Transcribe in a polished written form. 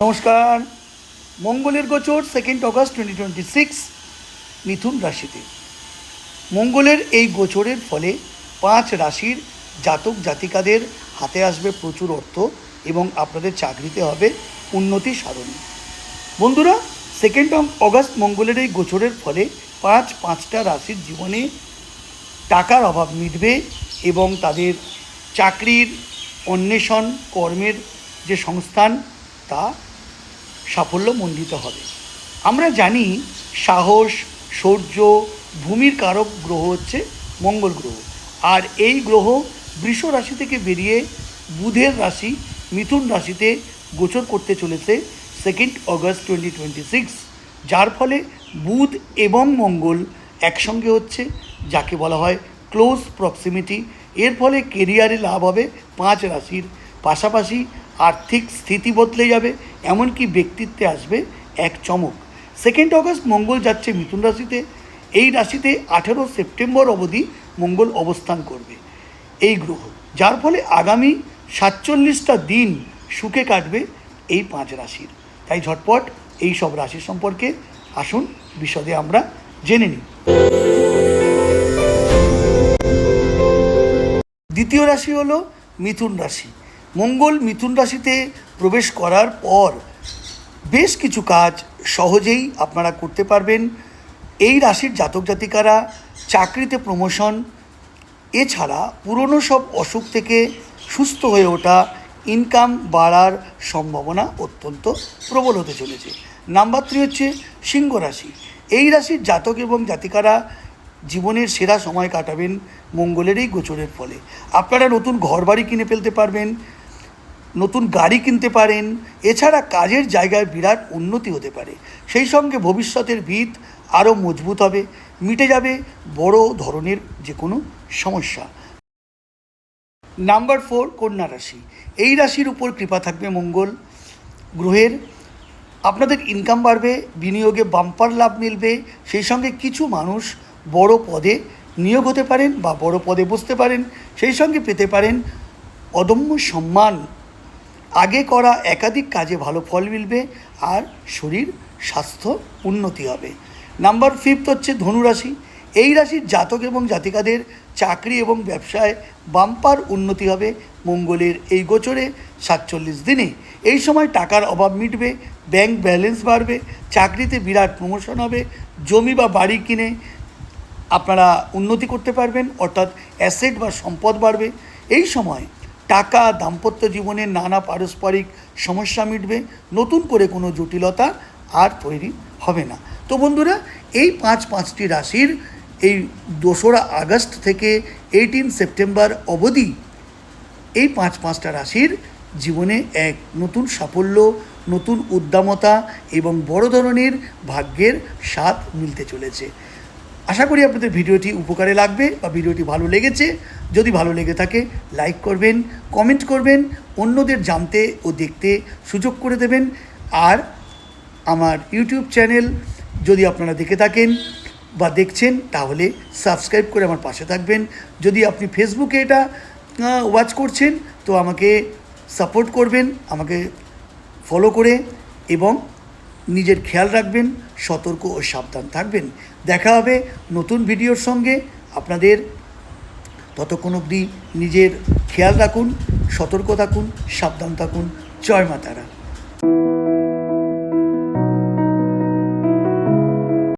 নমস্কার। মঙ্গলের গোচর 2 অগস্ট 2026 মিথুন রাশিতে। মঙ্গলের এই গোচরের ফলে 5 রাশির জাতক জাতিকাদের হাতে আসবে প্রচুর অর্থ এবং আপনাদের চাকরিতে হবে উন্নতি সাধন। বন্ধুরা, 2 অগস্ট মঙ্গলের এই গোচরের ফলে পাঁচটা রাশির জীবনে টাকার অভাব মিটবে এবং তাদের চাকরির অন্বেষণ কর্মের যে সংস্থান তা সাফল্যমণ্ডিত হবে। আমরা জানি সাহস, শৌর্য, ভূমির কারক গ্রহ হচ্ছে মঙ্গল গ্রহ। আর এই গ্রহ বৃষ রাশি থেকে বেরিয়ে বুধের রাশি মিথুন রাশিতে গোচর করতে চলেছে 2 অগস্ট 2026, যার ফলে বুধ এবং মঙ্গল একসঙ্গে হচ্ছে, যাকে বলা হয় ক্লোজ প্রক্সিমিটি। এর ফলে কেরিয়ারে লাভ হবে 5 রাশির, পাশাপাশি আর্থিক স্থিতি বদলে যাবে, এমনকি ব্যক্তিত্বে আসবে এক চমক। 2 অগস্ট মঙ্গল যাচ্ছে মিথুন রাশিতে। এই রাশিতে 18 সেপ্টেম্বর অবধি মঙ্গল অবস্থান করবে এই গ্রহ, যার ফলে আগামী 47টা দিন সুখে কাটবে এই 5 রাশির। তাই ঝটপট এই সব রাশির সম্পর্কে আসুন বিশদে আমরা জেনে নিই। দ্বিতীয় রাশি হলো মিথুন রাশি। মঙ্গল মিথুন রাশিতে প্রবেশ করার পর বেশ কিছু কাজ সহজেই আপনারা করতে পারবেন। এই রাশির জাতক জাতিকারা চাকরিতে প্রমোশন, এছাড়া পুরনো সব অসুখ থেকে সুস্থ হয়ে ওঠা, ইনকাম বাড়ার সম্ভাবনা অত্যন্ত প্রবল হতে চলেছে। নাম্বার 3 হচ্ছে সিংহ রাশি। এই রাশির জাতক এবং জাতিকারা জীবনের সেরা সময় কাটাবেন মঙ্গলের এই গোচরের ফলে। আপনারা নতুন ঘরবাড়ি কিনে ফেলতে পারবেন, নতুন গাড়ি কিনতে পারেন, এছাড়া কাজের জায়গায় বিরাট উন্নতি হতে পারে। সেই সঙ্গে ভবিষ্যতের ভিত আরও মজবুত হবে, মিটে যাবে বড় ধরনের যে কোনো সমস্যা। নাম্বার 4 কন্যা রাশি। এই রাশির উপর কৃপা থাকবে মঙ্গল গ্রহের। আপনাদের ইনকাম বাড়বে, বিনিয়োগে বাম্পার লাভ মিলবে। সেই সঙ্গে কিছু মানুষ বড় পদে নিয়োগ হতে পারেন বা বড় পদে বসতে পারেন। সেই সঙ্গে পেতে পারেন অদম্য সম্মান। আগে করা একাধিক কাজে ভালো ফল মিলবে আর শরীর স্বাস্থ্য উন্নতি হবে। নাম্বার 5 হচ্ছে ধনুরাশি। এই রাশির জাতক এবং জাতিকাদের চাকরি এবং ব্যবসায় বাম্পার উন্নতি হবে মঙ্গলের এই গোচরে 47 দিনে। এই সময় টাকার অভাব মিটবে, ব্যাংক ব্যালেন্স বাড়বে, চাকরিতে বিরাট প্রমোশন হবে, জমি বা বাড়ি কিনে আপনারা উন্নতি করতে পারবেন, অর্থাৎ অ্যাসেট বা সম্পদ বাড়বে। এই সময় টাকা, দাম্পত্য জীবনের নানা পারস্পরিক সমস্যা মিটবে, নতুন করে কোনো জটিলতা আর তৈরি হবে না। তো বন্ধুরা, এই পাঁচটি রাশির এই 2 আগস্ট থেকে 18 সেপ্টেম্বর অবধি এই পাঁচটা রাশির জীবনে এক নতুন সাফল্য, নতুন উদ্দামতা এবং বড় ধরনের ভাগ্যের স্বাদ মিলতে চলেছে। আশা করি আপনাদের ভিডিওটি উপকারে লাগবে বা ভিডিওটি ভালো লেগেছে। যদি ভালো লেগে থাকে লাইক করবেন, কমেন্ট করবেন, অন্যদের জানতে ও দেখতে সুযোগ করে দেবেন। আর আমার ইউটিউব চ্যানেল যদি আপনারা দেখে থাকেন বা দেখছেন তাহলে সাবস্ক্রাইব করে আমার পাশে থাকবেন। যদি আপনি ফেসবুকে এটা ওয়াচ করছেন তো আমাকে সাপোর্ট করবেন, আমাকে ফলো করে, এবং নিজের খেয়াল রাখবেন, সতর্ক ও সাবধান থাকবেন। দেখা হবে নতুন ভিডিওর সঙ্গে। আপনাদের ততক্ষণ অবধি নিজের খেয়াল রাখুন, সতর্ক থাকুন, সাবধান থাকুন। জয় মা তারা।